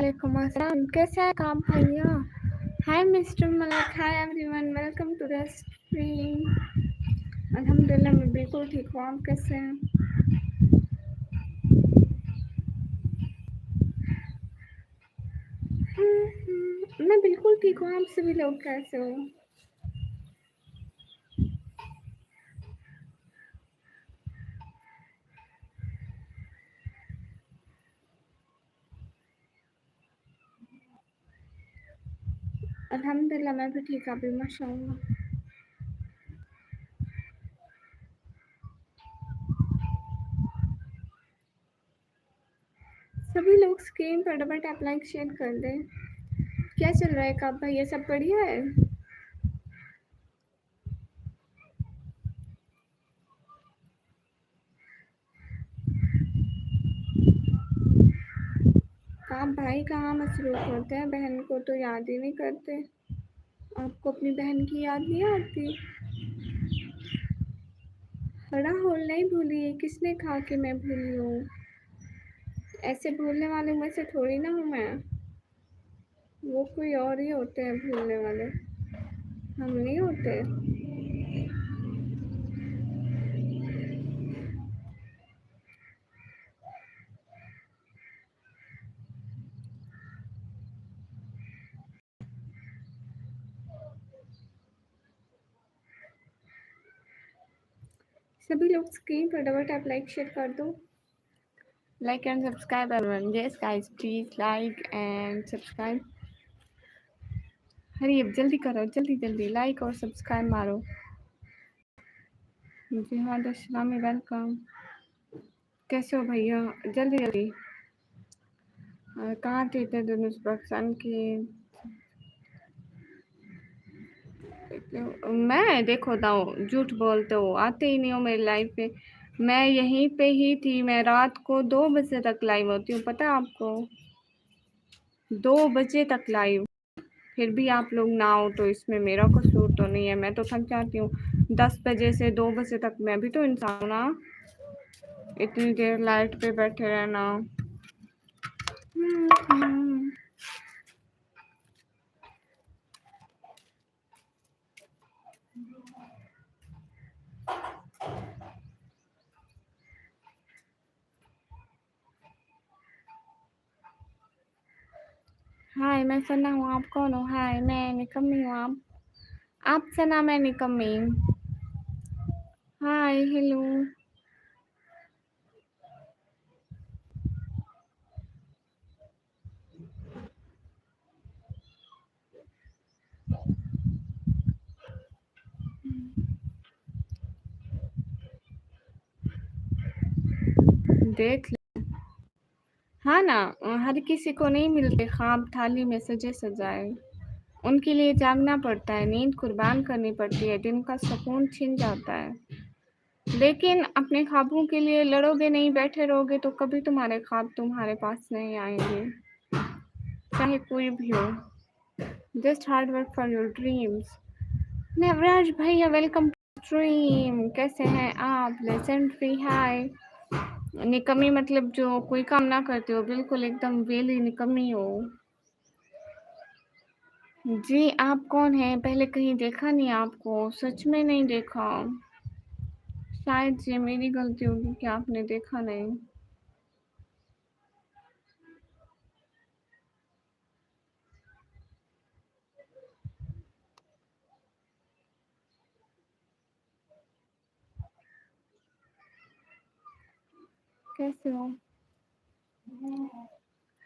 Alaikum assalam. कैसे हैं काम भैया? Hi Mr. Malak. Hi everyone. Welcome to the stream. अल्हम्दुलिल्लाह मैं बिल्कुल ठीक हूँ. आप कैसे हैं? मैं बिल्कुल ठीक हूँ. आप सभी लोग कैसे हो? अल्हम्दुलिल्लाह मैं भी ठीक हूँ. अभी माशाअल्लाह. सभी लोग स्क्रीन पर डबल टैप लाइक शेयर कर दें. क्या चल रहा है काब भाई? ये सब बढ़िया है? काब भाई कहाँ मसरूफ होते हैं? बहन को तो याद ही नहीं करते. आपको अपनी बहन की याद नहीं आती? हरा होल नहीं भूली. किसने कहा कि मैं भूली हूँ? ऐसे भूलने वाले में से थोड़ी ना हूँ मैं. वो कोई और ही होते हैं भूलने वाले. हम नहीं होते. सभी लोग स्क्रीन पर डबल टैप लाइक शेयर कर दो. Like and subscribe everyone. Yes guys, please like and subscribe. हरी अब जल्दी करो. जल्दी जल्दी लाइक और सब्सक्राइब मारो. जी हाँ दशरामी वेलकम. कैसे हो भैया? जल्दी जल्दी. कहाँ थे इतने दिन उस पाकिस्तान की? मैं देखो बताऊँ झूठ बोलते हो. आते ही नहीं हो मेरी लाइफ में. मैं यहीं पे ही थी. मैं रात को 2 बजे तक लाइव होती हूँ. पता है आपको? 2 बजे तक लाइव. फिर भी आप लोग ना हो तो इसमें मेरा कसूर तो नहीं है. मैं तो थक जाती हूँ. 10 बजे से 2 बजे तक मैं भी तो इंसान हूँ ना. इतनी देर लाइट पे बैठे रहना. हाय मैं सना हूँ. आप कौन हो? हाय मैं निकम्मी हूँ. आप सना मैं निकम्मी. Hi hello. देख लो. हाँ ना. हर किसी को नहीं मिलते ख्वाब थाली में सजे सजाए. उनके लिए जागना पड़ता है. नींद कुर्बान करनी पड़ती है. दिन का सुकून छिन जाता है. लेकिन अपने ख्वाबों के लिए लड़ोगे नहीं, बैठे रहोगे तो कभी तुम्हारे ख्वाब तुम्हारे पास नहीं आएंगे. चाहे कोई भी हो. Just hard work for your dreams. Navraj भैया वेलकम टू स्ट्रीम. कैसे हैं आप? लेजेंडरी. हाय. निकम्मी मतलब जो कोई काम ना करते हो. बिल्कुल एकदम वेली निकम्मी हो. जी आप कौन हैं? पहले कहीं देखा नहीं आपको. सच में नहीं देखा. शायद ये मेरी गलती होगी कि आपने देखा नहीं. कैसे हो?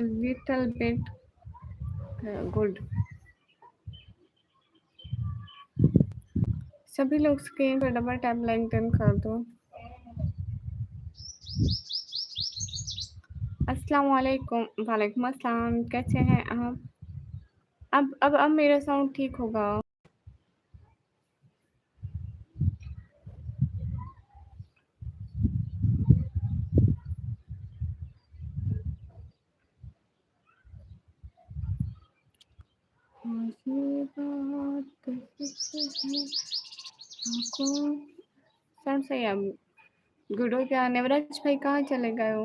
little bit good सभी लोग स्क्रीन पर डबल टैप लिंक्डइन कर दो। अस्सलाम वालेकुम। वालेकुम अस्सलाम, कैसे हैं आप? अब मेरा साउंड ठीक होगा। ये बात सच है, आपको सब सही है। गुडो क्या नेवराज भाई कहाँ चले गए हो?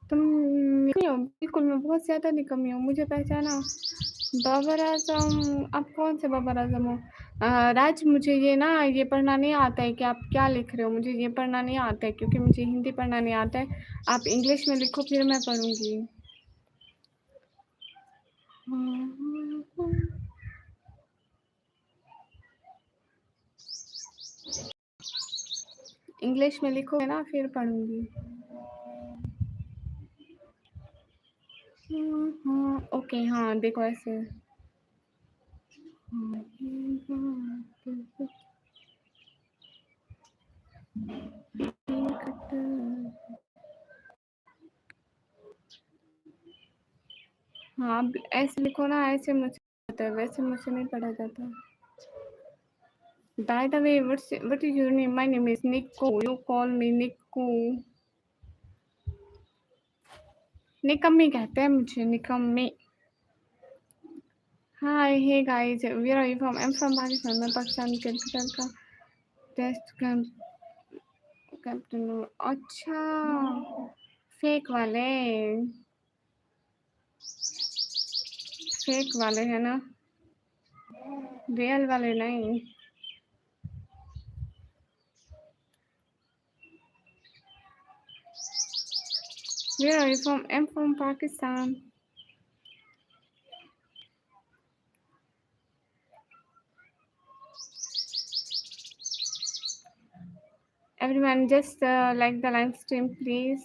तुम निकली हो? बिल्कुल, मैं बहुत ज़्यादा निकमी हूँ, मुझे पहचाना? बाबर आजम? आप कौन से बाबर आजम हो? राज, मुझे ये पढ़ना नहीं आता है कि आप क्या लिख रहे हो। मुझे ये पढ़ना नहीं आता है क्योंकि मुझे हिंदी पढ़ना नहीं आता है। आप इंग्लिश में लिखो, फिर मैं पढ़ूंगी। इंग्लिश में लिखोगे ना, फिर पढ़ूंगी। ओके, हाँ देखो ऐसे। हाँ, ऐसे लिखो ना, ऐसे मुझे आता है, वैसे मुझसे नहीं पढ़ा जाता। By the way, what is your name? My name is Nico. You call me Nico. निकम्मी कहते हैं मुझे, निकम्मी। Hi, hey guys, where are you from? I'm from Pakistan. मैं पाकिस्तान क्रिकेटर का टेस्ट कैप्टन हूँ। अच्छा, फेक वाले, फेक वाले है ना, रियल वाले नहीं। Where are you from? I'm from Pakistan. Everyone just like the live stream, please.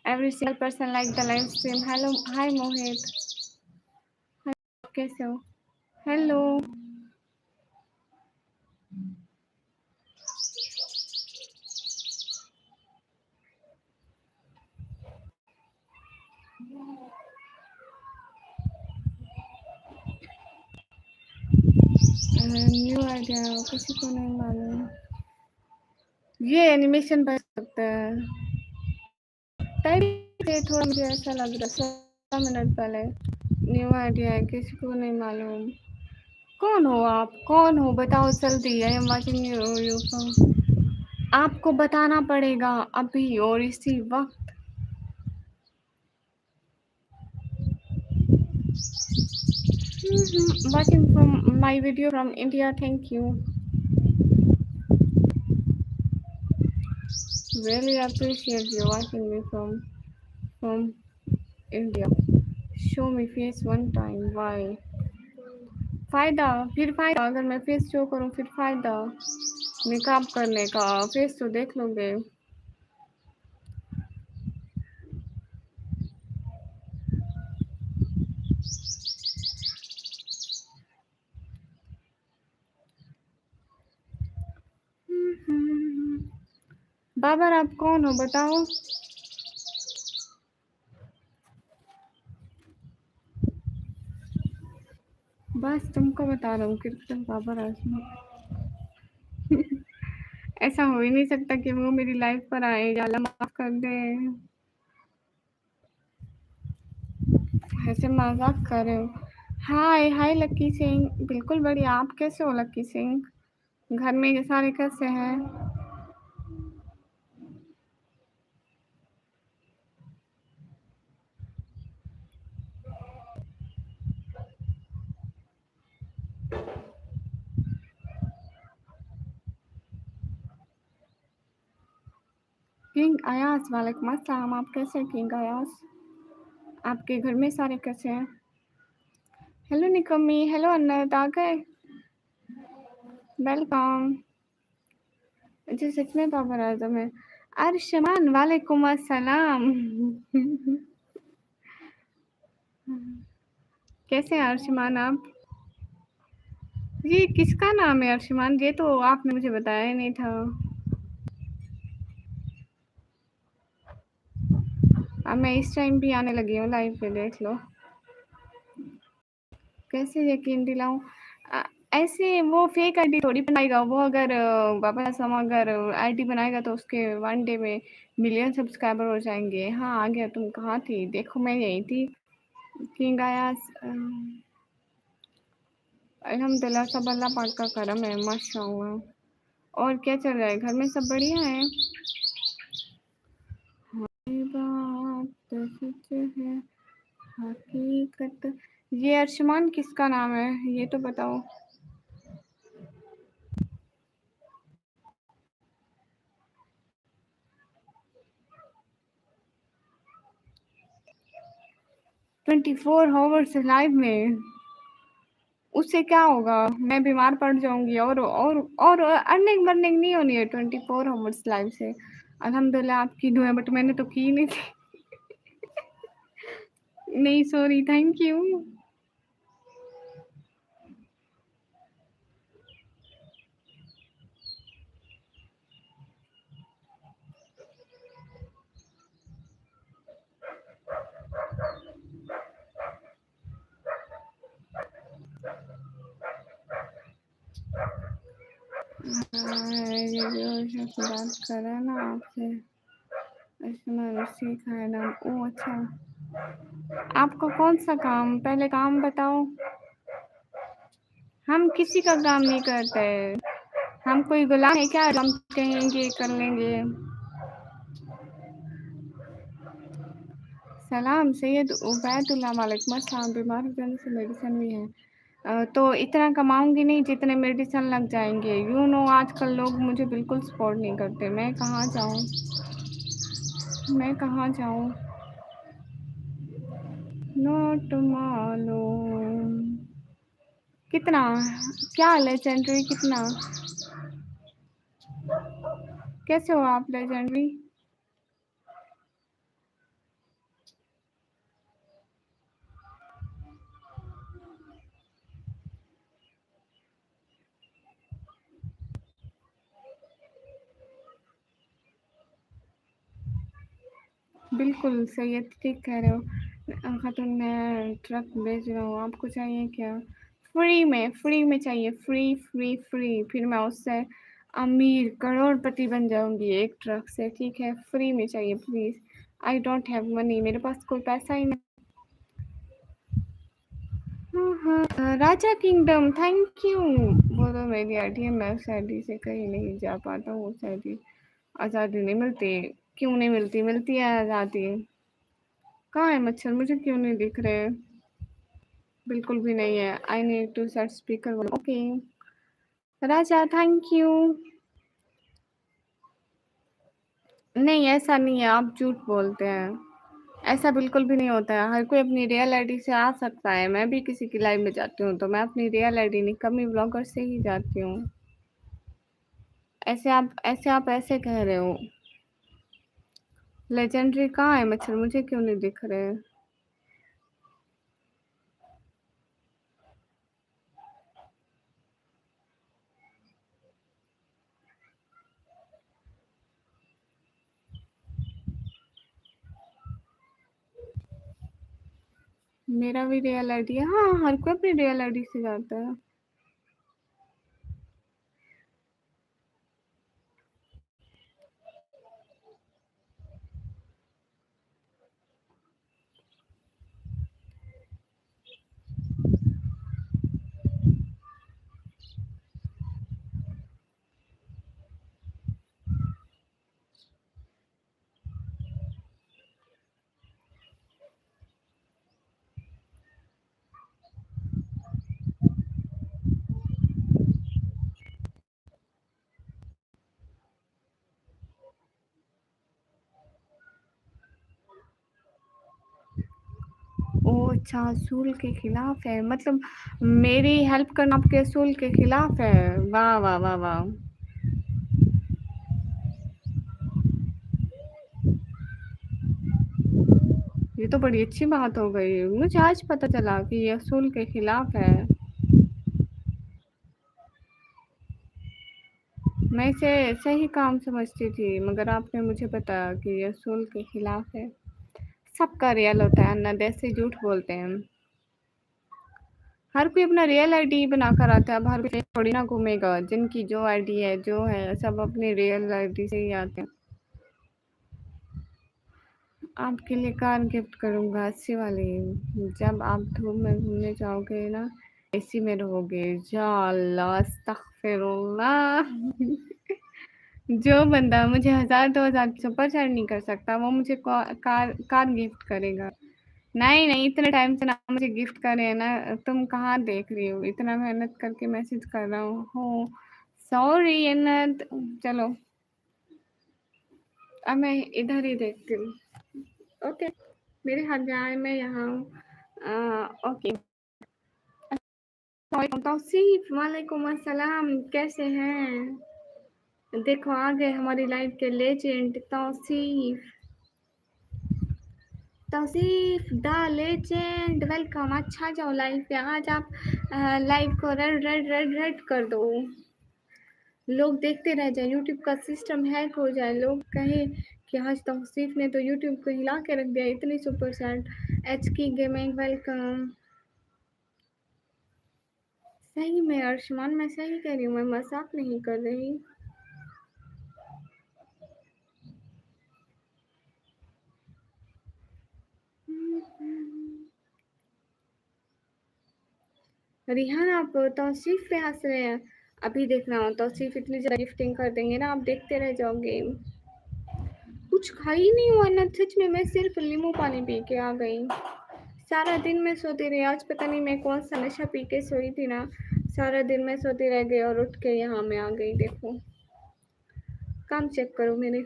Every single person like the live stream. Hello, hi Mohit. Hi, कैसे हो? Hello. न्यू आइडिया किसी को नहीं मालूम। ये एनिमेशन बन सकता है। टाइप से थोड़ा मुझे ऐसा लग रहा है 16 मिनट पहले। न्यू आइडिया है, किसी को नहीं मालूम। कौन हो आप? कौन हो बताओ जल्दी। I am watching you from. आपको बताना पड़ेगा अभी और इसी वक्त। Watching from my video from India, thank you. Really appreciate you watching me from India. Show me face one time. Why? फायदा? फिर फायदा? अगर मैं फेस शो करूँ फिर फायदा निकाब करने का? फेस तो देख लोगे। बाबर आप कौन हो बताओ? बस तुमको बता रहा हूँ क्रिकेटर बाबर आजम। ऐसा हो ही नहीं सकता कि वो मेरी लाइफ पर आए। या अल्लाह माफ कर दे। ऐसे मजाक कर रहे हो? हाय हाय लक्की सिंह, बिल्कुल बढ़िया। आप कैसे हो लक्की सिंह? घर में ये सारे कैसे हैं? किंग अयास, वालेकुम अस्सलाम। आप कैसे हैं किंग अयास? आपके घर में सारे कैसे हैं? हेलो निकम्मी, हेलो अन्नत, आ गए? वेलकम। जी सच में बाबर आज़म है। अर्शमान वालेकुम अस्सलाम। कैसे हैं अर्शमान आप? ये किसका नाम है अर्शमान? ये तो आपने मुझे बताया ही नहीं था। अब मैं इस टाइम भी आने लगी हूँ लाइव पे, देख लो। कैसे यकीन दिलाऊँ? ऐसे वो फेक आईडी थोड़ी बनाएगा वो। अगर बाबा आज़म अगर आईडी बनाएगा तो उसके 1 डे में मिलियन सब्सक्राइबर हो जाएँगे। हाँ, आ गया। तुम कहाँ थी? देखो मैं यहीं थी। किंग आयाज़ अल्हम्दुलिल्लाह, सब अल्लाह पाक का करम है, माशाअल्लाह। और क्या चल रहा है? घर में सब बढ़िया है? ये बात सच है, हकीकत। ये अर्शमान किसका नाम है? ये तो बताओ। ट्वेंटी 4 आवर्स लाइव में उससे क्या होगा? मैं बीमार पड़ जाऊंगी। और अर्निंग बर्निंग नहीं होनी है 24 आवर्स लाइव से। अल्हम्दुलिल्लाह आपकी दुआ है, बट मैंने तो की नहीं थी। नहीं सॉरी, थैंक यू। बात करा ना आपसे, सीखा है नाम। ओ अच्छा, आपका कौन सा काम? पहले काम बताओ। हम किसी का काम नहीं करते। हम कोई गुलाम है क्या? हम कहेंगे कर लेंगे। सलाम सैयद उबैदुल्ला, वालेकुम अस्सलाम। बीमार हो जाने से मेडिसिन भी है। तो इतना कमाऊंगी नहीं जितने मेडिसिन लग जाएंगे। यू नो आजकल लोग मुझे बिल्कुल सपोर्ट नहीं करते। मैं कहाँ जाऊँ? मैं कहाँ जाऊँ? नोट मालूम कितना, क्या लेजेंडरी कितना? कैसे हो आप लेजेंडरी? बिल्कुल सैयद, ठीक कह रहे हो। खातून मैं ट्रक भेज रहा हूँ, आपको चाहिए क्या? फ्री में चाहिए। फ्री। फिर मैं उससे अमीर करोड़पति बन जाऊंगी एक ट्रक से। ठीक है, फ्री में चाहिए please. I don't have money, मेरे पास कोई पैसा ही नहीं। हाँ हाँ, राजा किंगडम, थैंक यू। वो तो मेरी आईडी है, मैं उस आईडी से कहीं नहीं जा पाता हूँ। उस आईडी आज़ादी नहीं मिलती। क्यों नहीं मिलती? मिलती है आज़ादी। कहाँ है मच्छर? मुझे क्यों नहीं दिख रहे? बिल्कुल भी नहीं है। I need to set speaker. Okay Raja, thank you. नहीं ऐसा नहीं है, आप झूठ बोलते हैं। ऐसा बिल्कुल भी नहीं होता है। हर कोई अपनी रियल आईडी से आ सकता है। मैं भी किसी की लाइव में जाती हूँ तो मैं अपनी रियल आईडी नहीं, कमी ब्लॉगर से ही जाती हूँ। ऐसे आप ऐसे कह रहे हो। लेजेंडरी कहाँ है मच्छर? मुझे क्यों नहीं दिख रहे? मेरा भी रियल आईडी है। हाँ, हर कोई अपनी रियल आईडी से जाता है। ओह अच्छा, असूल के खिलाफ है मतलब मेरी हेल्प करना आपके असूल के खिलाफ है? वाह वाह वाह वाह। ये तो बड़ी अच्छी बात हो गई। मुझे आज पता चला कि ये असूल के खिलाफ है। मैं इसे सही काम समझती थी, मगर आपने मुझे बताया कि ये असूल के खिलाफ है। सबका रियल होता है, अन्ना ऐसे झूठ बोलते हैं। हर कोई अपना रियल आईडी बनाकर आता है। अब हर कोई थोड़ी ना घूमेगा। जिनकी जो आईडी है, जो है, सब अपनी रियल आईडी से ही आते हैं। आपके लिए कार गिफ्ट करूँगा अच्छी वाली। जब आप धूप में घूमने जाओगे ना, एसी में रहोगे। या अल्लाह, अस्तगफिरुल्लाह। जो बंदा मुझे 1000-2000 सुपर चैट नहीं कर सकता, वो मुझे कार गिफ्ट करेगा। नहीं नहीं, इतने टाइम से ना मुझे गिफ्ट करे है ना। तुम कहाँ देख रही हो? इतना मेहनत करके मैसेज कर रहा हूँ। सॉरी अनंत। चलो, अब मैं इधर ही देखती हूँ। ओके, मेरे हाथ जाए, मैं यहाँ हूँ। ओके, तौसीफ, वालेकुम अस्सलाम, कैसे हैं? देखो, आ गए हमारी लाइफ के legend Tauseef. Tauseef the legend, welcome. अच्छा जाओ लाइव पे। आज आप लाइव को रेड रेड रेड रेड कर दो। लोग देखते रह जाए, यूट्यूब का सिस्टम हैक हो जाए, लोग कहें कि आज तौसीफ ने तो यूट्यूब को हिला के रख दिया। इतनी सुपर चैट। एच की गेमिंग, वेलकम। सही में अर्शमान, मैं सही कह रही हूँ, मैं मजाक नहीं कर रही। रिहान, आप तौसीफ पे हंस रहे हैं। अभी देखना, तौसीफ इतनी ज़्यादा गिफ्टिंग कर देंगे ना, आप देखते रह जाओगे। कुछ खा ही नहीं हुआ ना, सच में। मैं सिर्फ नींबू पानी पी के आ गई। सारा दिन मैं सोती रही। आज पता नहीं मैं कौन सा नशा पी के सोई थी ना, सारा दिन मैं सोती रह गई और उठ के यहाँ मैं आ गई। देखो, काम चेक करो मेरे।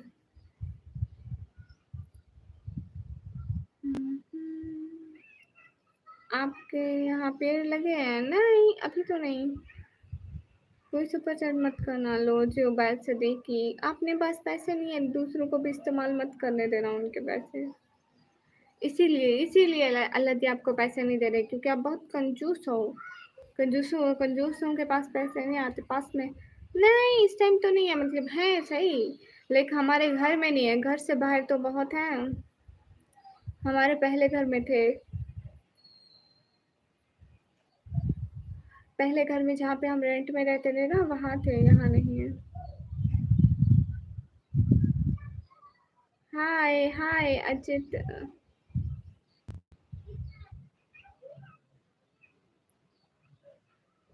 आपके यहाँ पेड़ लगे हैं? नहीं, अभी तो नहीं। कोई सुपर चैट मत करना। लो जो बैग से देखी, अपने पास पैसे नहीं है, दूसरों को भी इस्तेमाल मत करने देना उनके पैसे। इसीलिए अल्लाह जी आपको पैसे नहीं दे रहे, क्योंकि आप बहुत कंजूस हो। कंजूसों के पास पैसे नहीं आते पास में। नहीं, इस टाइम तो नहीं है, मतलब है सही, लेकिन हमारे घर में नहीं है। घर से बाहर तो बहुत है। हमारे पहले घर में थे। पहले घर में जहाँ पे हम रेंट में रहते थे ना, वहाँ थे, यहाँ नहीं है। हाय हाय अजित।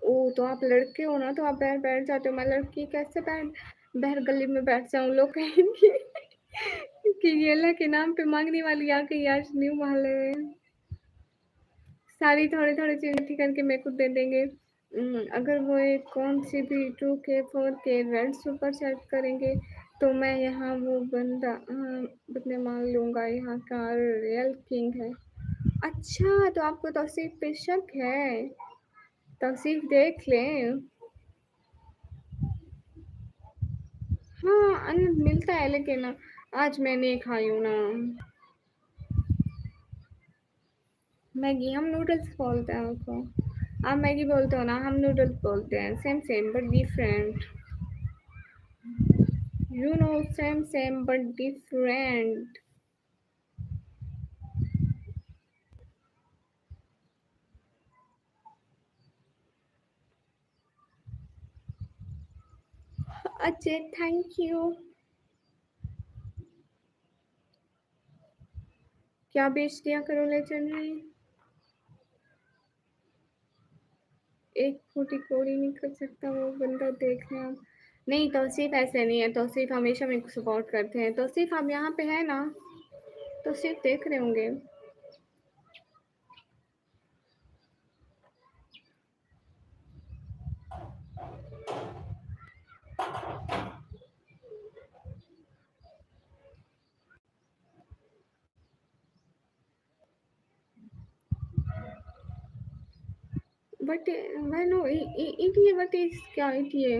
ओ, तो आप लड़के हो ना, तो आप बाहर बैठ जाते हो। मैं लड़की कैसे बाहर गली में बैठ जाऊं? लोग कहेंगे कि ये अल्लाह के नाम पे मांगने वाली आ गई आज न्यू मोहल्ले में। सारी थोड़ी थोड़ी चीज़ इकट्ठी करके मेरे को दे देंगे। अगर वो एक कौन सी भी 2K 4K red super set करेंगे, तो मैं यहाँ वो बंदे मांग लूँगा। यहाँ का रियल किंग है। अच्छा, तो आपको तौसीफ पे शक है? तौसीफ देख लें। हाँ, अन्न मिलता है, लेकिन आज मैं नहीं खाई हूँ ना। मैगी, हम नूडल्स बोलते हैं उसको। आप मैगी बोलते हो ना, हम नूडल्स बोलते हैं। Same same but different. You know, same same but different. अच्छे, थैंक यू। क्या बेच दिया करो लेजेंडरी? एक फूटी कोड़ी नहीं कर सकता वो बंदा, देख रहे हैं। नहीं, तौसीफ ऐसे नहीं है। तौसीफ हमेशा मेरे को सपोर्ट करते हैं। तौसीफ आप यहाँ पे है ना? तौसीफ देख रहे होंगे। बट मैं नो इट बट इज क्या इट ये?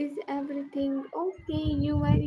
Is everything okay? You very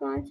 5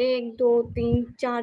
1 2 3 4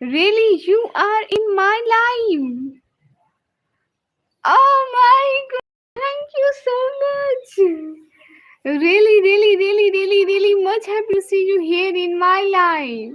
Really you are in my life. Oh my god, thank you so much. Really much happy to see you here in my life.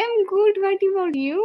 I'm good. What about you.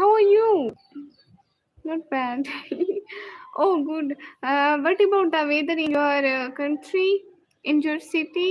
how are you. Not bad. Oh good. What about the weather in your country, in your city.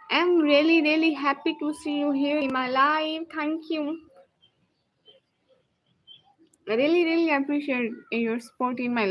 I'm really happy to see you here in my life. Thank you. Really appreciate your support in my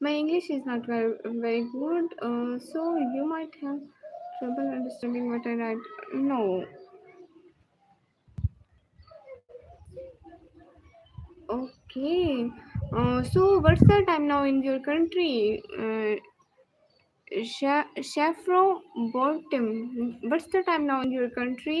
My English is not very good, so you might have trouble understanding what I write. No. Okay. So what's the time now in your country? Shafro Bottom. What's the time now in your country?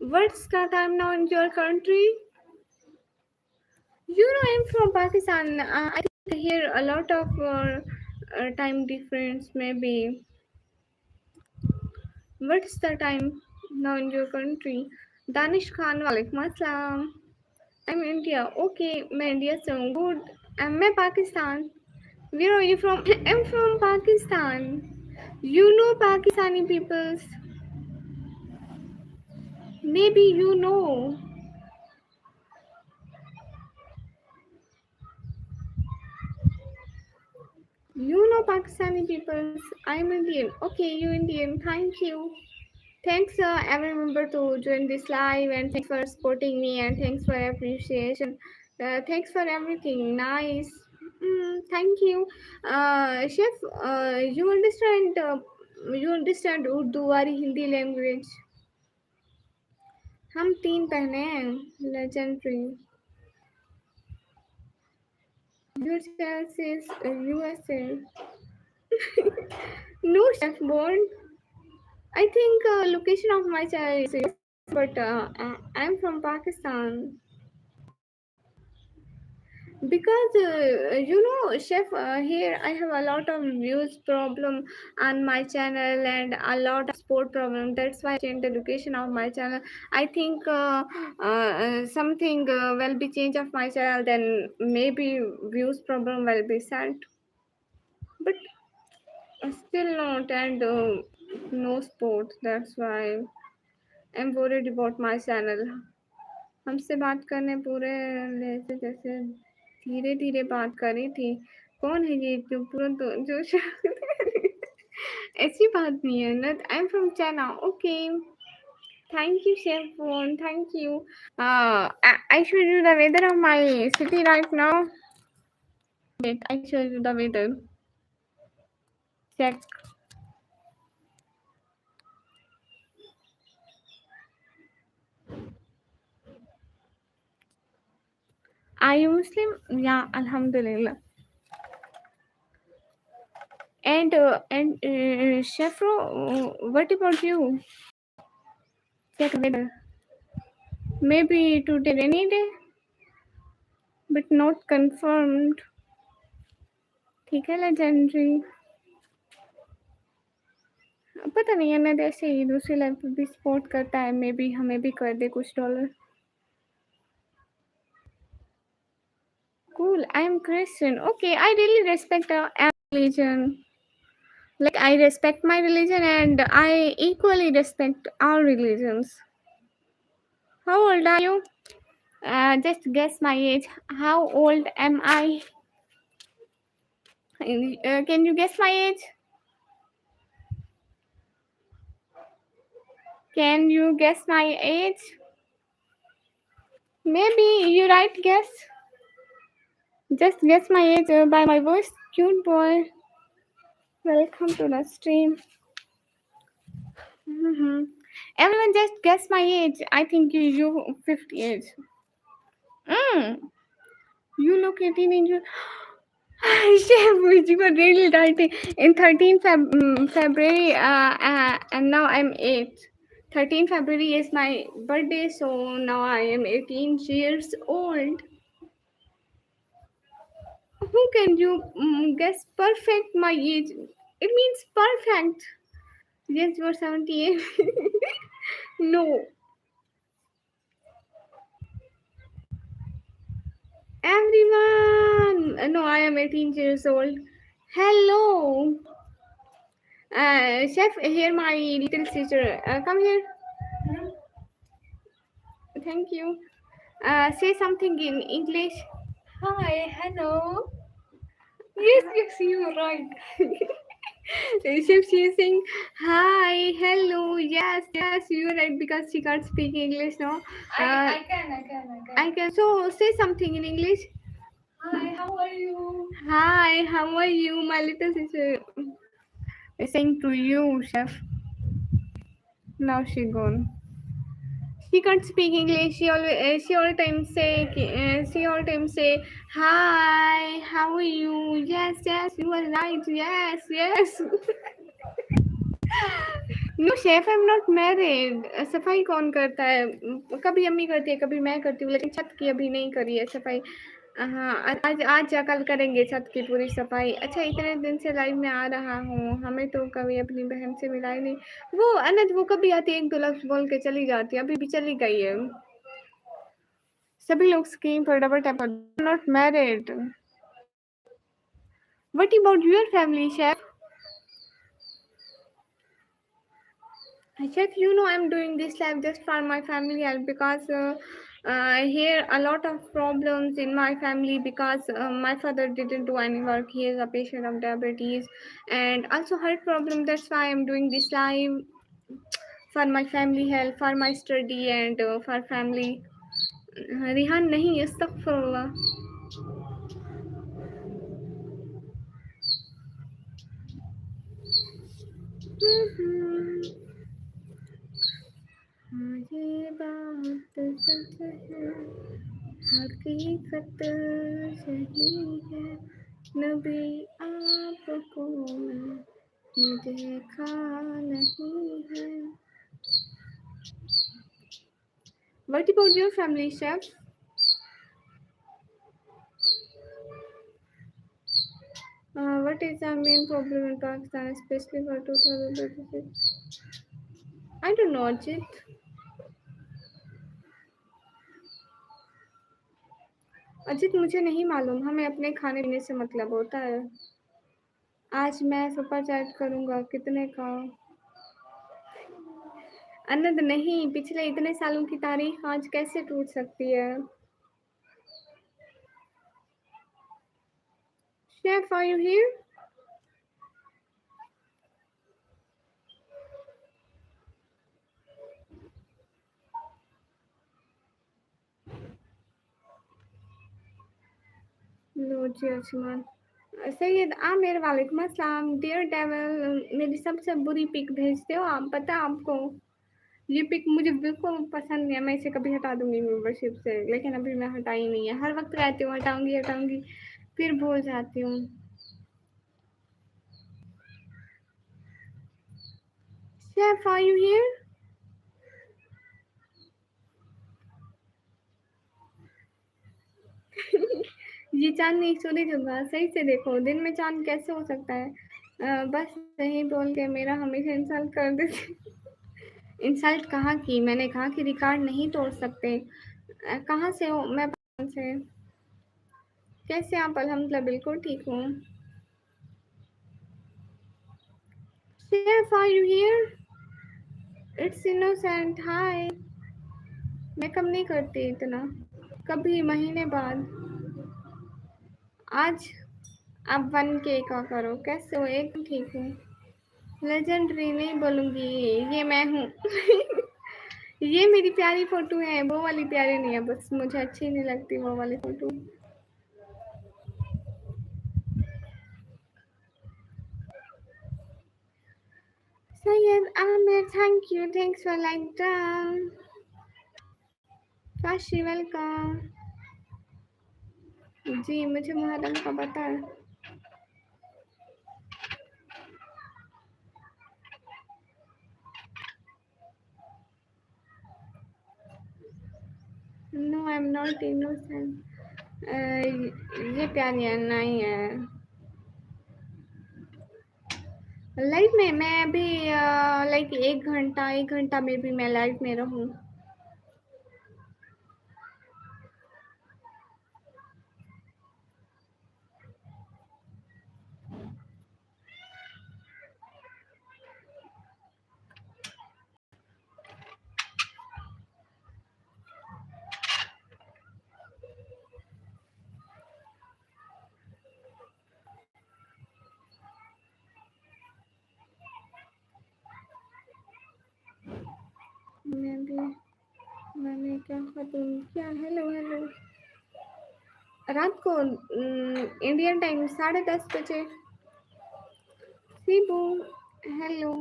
What's the time now in your country? You know I'm from Pakistan. I think I hear a lot of time difference maybe. What's the time now in your country? Danish Khan, walaikum assalam. I'm India. Okay, मैं India से हूँ. Good. मैं Pakistan. Where are you from? I'm from Pakistan. You know Pakistani peoples. Maybe you know. You know Pakistani peoples. I'm Indian. Okay, you Indian. Thank you. Thanks, every member to join this live, and thanks for supporting me, and thanks for appreciation. Thanks for everything. Nice. Thank you, Chef. You understand Urdu or Hindi language? हम 3 बहनें हैं. Legendary. Your chance is USA. No, Chef Bond. I think location of my channel is US, but I'm from Pakistan. Because chef, here I have a lot of views problem on my channel and a lot of support problem. That's why I changed the location of my channel. I think something will be change of my channel, then maybe views problem will be sent, but still not, and no support. That's why I'm worried about my channel. हमसे बात करने पूरे जैसे जैसे धीरे धीरे बात कर रही थी. कौन है ये जो तुरंत जो ऐसी बात नहीं है ना. I am from China. Okay, thank you chef phone. Thank you. I show you the weather of my city right now. Wait, I show you the weather. Check. Are you Muslim? Yeah, Alhamdulillah. And chef, what about you? Check weather. Maybe today rainy day, but not confirmed. ठीक है legendary. पता नहीं है ना, ऐसे ही दूसरी life पे भी सपोर्ट करता है. मे बी हमें भी कर दे कुछ dollar. Cool. I am Christian. Okay, I really respect our religion. Like, I respect my religion and I equally respect all religions. How old are you? Just guess my age. How old am I? Can you guess my age? Can you guess my age? Maybe you right guess. Just guess my age by my voice. Cute boy. Welcome to the stream. Everyone just guess my age. I think you 50 age. You look 18 in your... Chef, you were really right. In 13 February, and now I'm 8. 13 February is my birthday, so now I am 18 years old. Who can you guess perfect my age? It means perfect. Yes, you are 78. No. Everyone. No, I am 18 years old. Hello. Chef, here my little sister. Come here. Thank you. Say something in English. Hi, hello. Yes, you are right. Chef, she is saying hi, hello. Yes, you are right, because she can't speak English, no? I can. I can. So say something in English. Hi, how are you? Hi, how are you, my little sister? Saying to you, Chef. Now she gone. She can't speak English. She all time say hi, how are you? Yes, you are right. Yes. No, Chef, I'm not married. सफाई कौन करता है? कभी अम्मी करती है, कभी मैं करती हूँ, लेकिन छत की अभी नहीं करी है सफाई. हाँ, आज आज या कल करेंगे छत की पूरी सफाई। अच्छा इतने दिन से लाइव में आ रहा हूँ, हमें तो कभी अपनी बहन से मिला ही नहीं। वो अनंत वो कभी आती है 1-2 लफ्ज़ बोल के चली जाती है, अभी भी चली गई है। सभी लोग स्क्रीन पर double tap not married. What about your family, chef? Chef, you know I'm doing this live just for my family help because I hear a lot of problems in my family because my father didn't do any work. He is a patient of diabetes and also heart problem. That's why I'm doing this live for my family health, for my study and for family. Rihan नहीं अस्तगफुरुल्लाह. हाँ ये बात सच है हकीकत सही है नबी आपको मैंने देखा नहीं है. What about your family, chef? What is the main problem in Pakistan, especially for 2026? I don't know, Ajit. Ajit मुझे नहीं मालूम, हमें अपने खाने पीने से मतलब होता है. आज मैं सुपर चैट करूंगा कितने का. अनंत नहीं, पिछले इतने सालों की तारीख आज कैसे टूट सकती है. Chef are you here. लो जी आसमान. सैयद आमिर वालेकुम अस्सलाम. डियर डेविल, मेरी सबसे बुरी पिक भेजते हो आप, पता है आपको. ये पिक मुझे बिल्कुल पसंद नहीं है, मैं इसे कभी हटा दूंगी मेंबरशिप से, लेकिन अभी मैं हटाई नहीं है. हर वक्त कहती हूँ हटाऊंगी हटाऊंगी, फिर भूल जाती हूँ. Chef are you here. ये चांद नहीं सूरज होगा, सही से देखो दिन में चांद कैसे हो सकता है. बस सही बोल के मेरा हमेशा इंसल्ट कर देते. इंसल्ट कहाँ की, मैंने कहा कि रिकॉर्ड नहीं तोड़ सकते. कहाँ से हो. मैं पाकिस्तान से. कैसे आप. अल्हम्दुलिल्लाह बिल्कुल ठीक हूँ. Chef are you here. It's innocent hi. मैं कम नहीं करती इतना, कभी महीने बाद. आज आप 1K का करो. कैसे हो. एकदम ठीक हूँ. लेजेंडरी नहीं बोलूँगी, ये मैं हूँ. ये मेरी प्यारी फ़ोटो है, वो वाली प्यारी नहीं है, बस मुझे अच्छी नहीं लगती वो वाली फ़ोटो. Syed Amir thank you, thanks for like done. Kashi welcome. जी मुझे मुहर्रम का पता है. No I am not innocent. ये प्यारी है नहीं है. लाइव में मैं अभी लाइक 1 घंटा में भी मैं लाइव में रहूँ. मैं भी. मैंने क्या खत्म किया. Hello hello. रात को इंडियन टाइम 10:30 बजे. Cebu hello.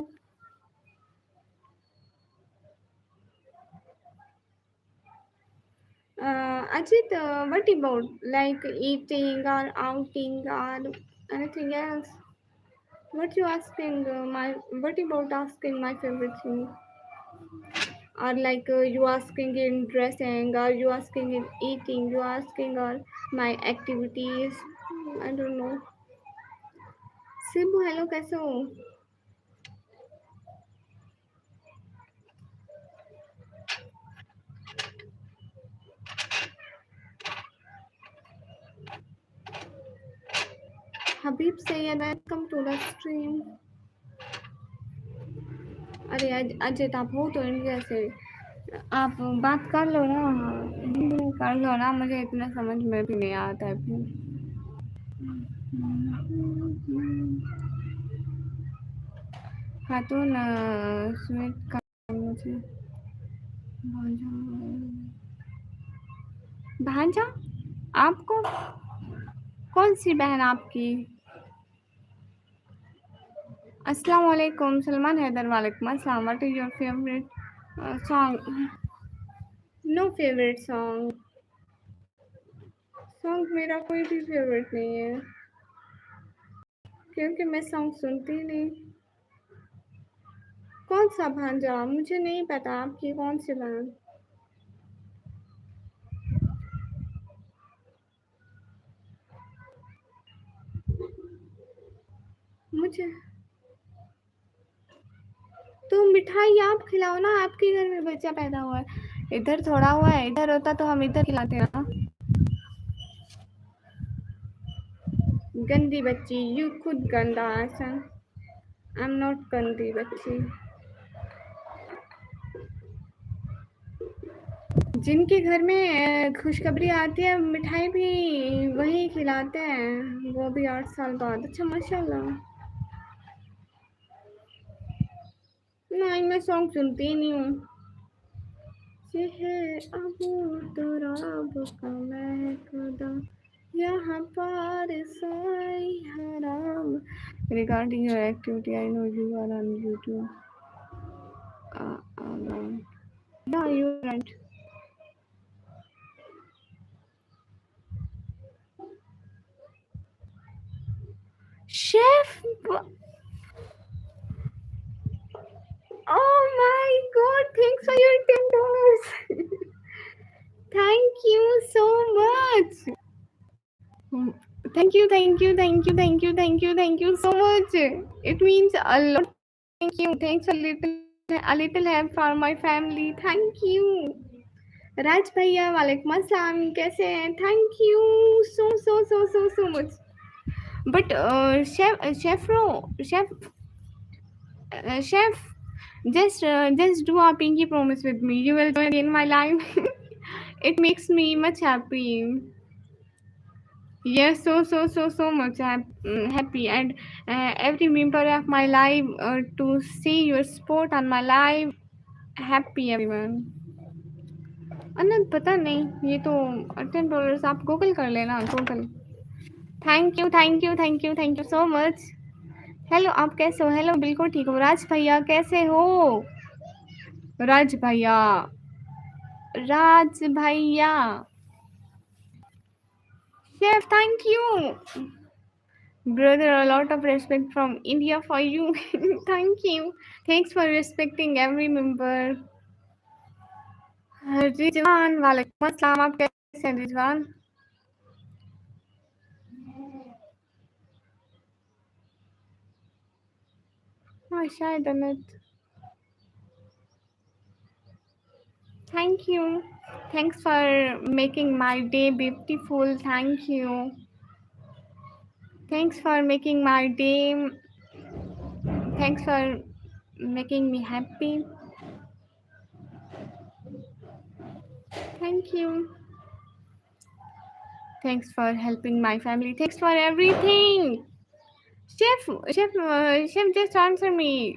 Ajit, what about like eating or outing or anything else? What you asking? What about asking my favorite thing? or like you asking in dressing, or you asking in eating, you asking or my activities. I don't know. Sibu, hello, कैसे हो? Habib Sayed, welcome to the stream. अरे अजय आप हो तो India से, आप बात कर लो ना, हिंदी में कर लो ना, मुझे इतना समझ में भी नहीं आता है फिर। खातून स्मिथ का मुझे भांजा भांजा आपको कौन सी बहन आपकी? अस्सलाम वालेकुम सलमान हैदर, वालेकुम अस्सलाम। What is your favourite song? No favourite song. Song मेरा कोई भी फेवरेट नहीं है, क्योंकि मैं सॉन्ग सुनती नहीं। कौन सा भांजा? मुझे नहीं पता आपकी कौन सी बहन। मुझे तो मिठाई आप खिलाओ ना, आपके घर में बच्चा पैदा हुआ है, इधर थोड़ा हुआ है, इधर होता तो हम इधर खिलाते ना। गंदी बच्ची, यू खुद गंदा ऐसा। आई एम नॉट गंदी बच्ची। जिनके घर में खुशखबरी आती है, मिठाई भी वही खिलाते हैं, वो भी 8 साल बाद। अच्छा माशाल्लाह। नहीं, मैं सॉन्ग सुनती ही नहीं हूँ। ये है अबू तुराब का महकदा, यहाँ पर सोई हराम। Regarding your activity, I know you are on YouTube. Yeah, you're right. Chef! Oh my god, thanks for your $10. Thank you so much. Thank you, thank you, thank you, thank you, thank you, thank you so much. It means a lot. Thank you. Thanks a little help for my family. Thank you. राज भैया वालेकुम अस्सलाम, कैसे हैं? Thank you so much. But chef, just do a pinky promise with me. You will join in my life. It makes me much happy. Yes, so much happy, and every member of my life to see your support on my life. Happy everyone. अनंत पता नहीं, ये तो $10 आप Google कर लेना, Google. Thank you thank you thank you thank you so much. Hello, आप कैसे हो? हेलो, बिल्कुल ठीक हो। राज भैया कैसे हो? राज भैया, राज भैया। Chef, thank you brother, a lot of respect from India for you. Thank you. Thanks for respecting every member. Rizwan, वालेकुम अस्सलाम, आप कैसे हैं रिजवान? हाँ, शायद अनंत। Thank you. Thanks for making my day beautiful. Thank you. Thanks for making my day. Thanks for making me happy. Thank you. Thanks for helping my family. Thanks for everything. Chef, just answer me.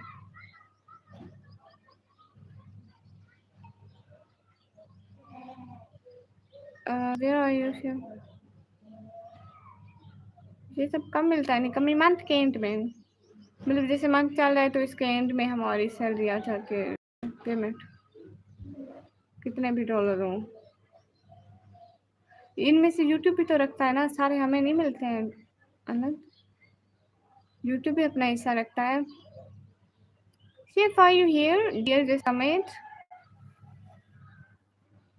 Where are you, chef? ये सब कब मिलता है? निकम्मी month के and में, मतलब जैसे मंथ चल रहा है तो इसके एंड में हमारी सैलरी आ जाती है, पेमेंट कितने भी डॉलर हो। इनमें से यूट्यूब भी तो रखता है ना, सारे हमें नहीं मिलते हैं अनंत। यूट्यूब भी अपना हिस्सा रखता है। Chef, are you here dear Jasmeet?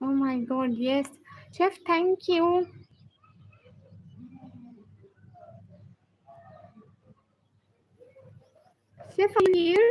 Oh my god, yes. Chef, thank you. Chef, are you here?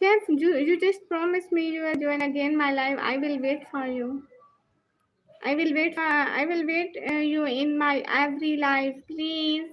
Chef, you just promised me you will join again my life. I will wait for you. I will wait you in my every life, please.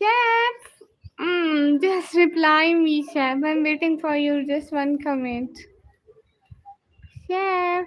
Chef, just reply me, Chef. I'm waiting for you. Just one comment. Chef,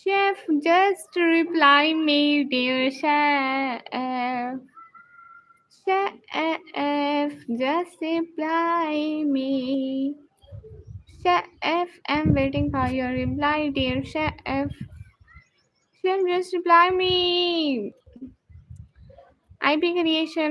Chef, just reply me, dear Chef. Chef, just reply me. Chef, I'm waiting for your reply, dear Chef. Chef, just reply me. IP creation,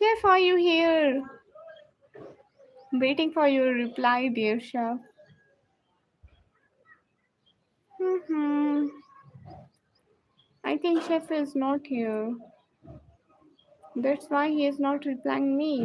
Chef, are you here? Waiting for your reply, dear Chef. I think Chef is not here. That's why he is not replying me.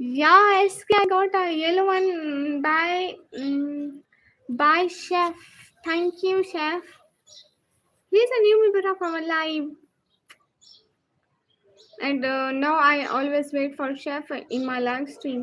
Yes, I got a yellow one by Chef. Thank you, Chef. He's a new member of our live. And now I always wait for Chef in my live stream.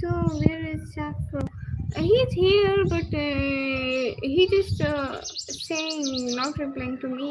So where is Chef? He's here, but he just saying not replying to me.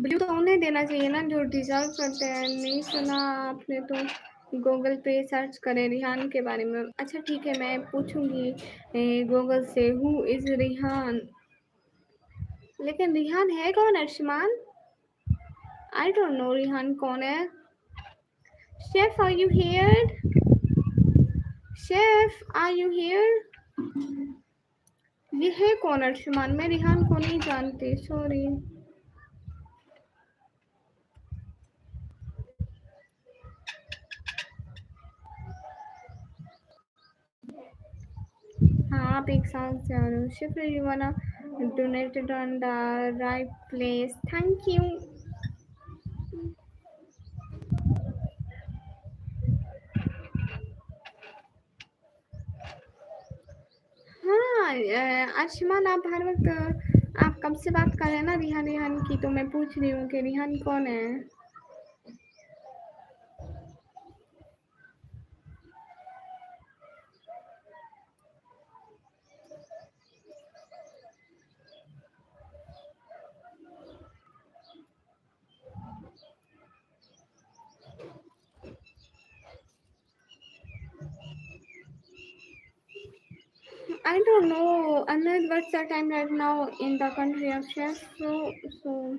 Blue तो उन्हें देना चाहिए ना जो deserve करते हैं। नहीं सुना आपने तो गूगल पे सर्च करें रिहान के बारे में। अच्छा ठीक है, मैं पूछूंगी गूगल से हु इज रिहान। लेकिन रिहान है कौन Arshman? I don't know Rihan कौन है। Chef are you here? Chef are you here? ये है कौन अर्शमान? मैं रिहान को नहीं जानती, सॉरी। हाँ आप एक साल से आ रहे हो। Shift you wanna donated on the right place, thank you. हाँ आयुष्मान, आप हर वक्त आप कब से बात कर रहे हैं ना रिहान रिहान की, तो मैं पूछ रही हूँ कि रिहान कौन है। I don't know Anand, what's the time right now in the country of chef? So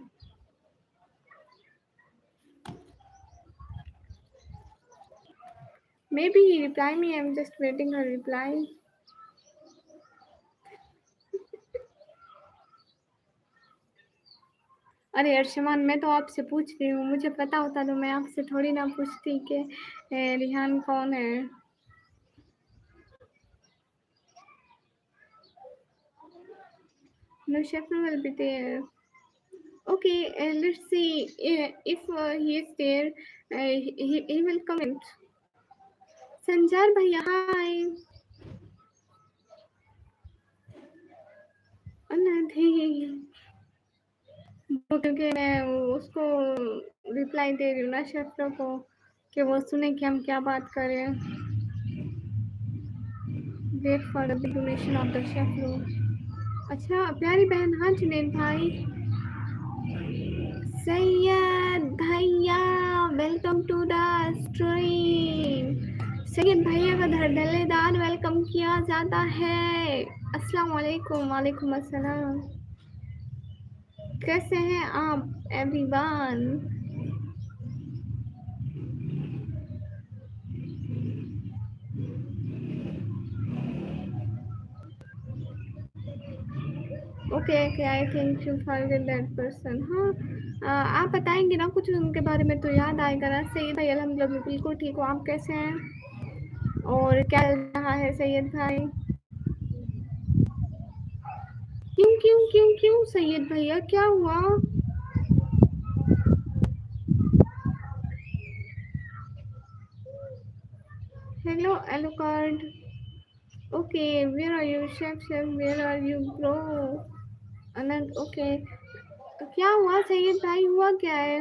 maybe he reply me. I'm just waiting her reply. अरे अर्शमान, मैं तो आपसे पूछ रही हूँ, मुझे पता होता तो मैं आपसे थोड़ी ना पूछती कि रिहान कौन है। No, chef will be there. Okay, let's see if he is there. He will comment. Sanjar भैया हाय। नहीं वो क्योंकि मैं उसको रिप्लाई दे रही हूँ ना शेफ्रो को कि वो सुने कि हम क्या बात कर रहे हैं। Wait for the donation of the शेफ्रो। अच्छा प्यारी बहन, हाँ जुनैद भाई। सैयद भैया welcome to the stream. Syed भैया का धड़ल्लेदार वेलकम किया जाता है। अस्सलाम वालेकुम। वालेकुम अस्सलाम। कैसे हैं आप everyone? Okay okay, I think you forget that person. हाँ आप बताएंगे ना कुछ उनके बारे में तो याद आएगा ना। सैयद भाई अल्हम्दुलिल्लाह मैं बिल्कुल ठीक हूँ, आप कैसे हैं और क्या चल रहा है सैयद भाई? क्यों क्यों क्यों क्यों सैयद भैया क्या हुआ? Hello Alucard. Okay where are you chef chef where are you bro? Anant okay. क्या हुआ सैयद भाई, हुआ क्या है?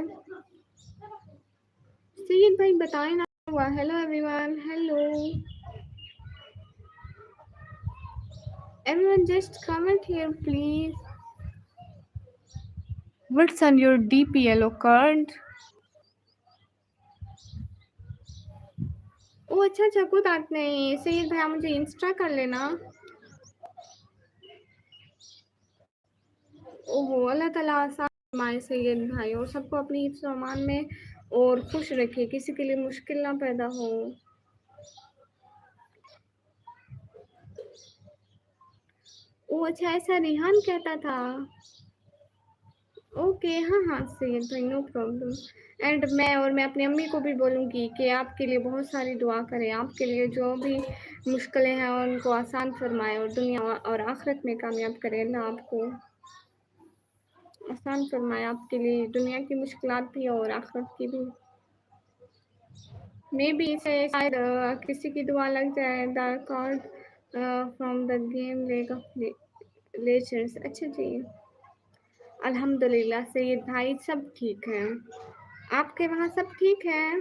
सैयद भाई बताएं ना हुआ। Hello everyone, hello everyone, just comment here please. What's on your DP yellow card? ओ अच्छा अच्छा, कोई बात नहीं सैयद भाई, मुझे इंस्टा कर लेना। ओहो, अल्लाह ताला आसान फरमाए सैयद भाई, और सबको अपनी हिफ्ज़ व अमान में और खुश रखे, किसी के लिए मुश्किल ना पैदा हो। ओ अच्छा, ऐसा रिहान कहता था। ओके हाँ हाँ सैयद भाई, नो प्रॉब्लम। एंड मैं अपनी अम्मी को भी बोलूँगी कि आपके लिए बहुत सारी दुआ करें, आपके लिए जो भी मुश्किलें हैं उनको आसान फरमाए और दुनिया और आखिरत में कामयाब करे। अल्लाह आपको आसान फरमाए, आपके लिए दुनिया की मुश्किलात भी और आखिरत की भी। मे बी इसे शायद किसी की दुआ लग जाए। The card from the game leg of legends. अच्छा जी, अल्हम्दुलिल्लाह सैयद भाई सब ठीक हैं। आपके वहाँ सब ठीक है?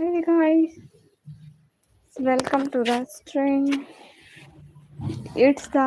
Hey guys, welcome to the stream. It's the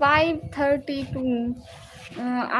5:32.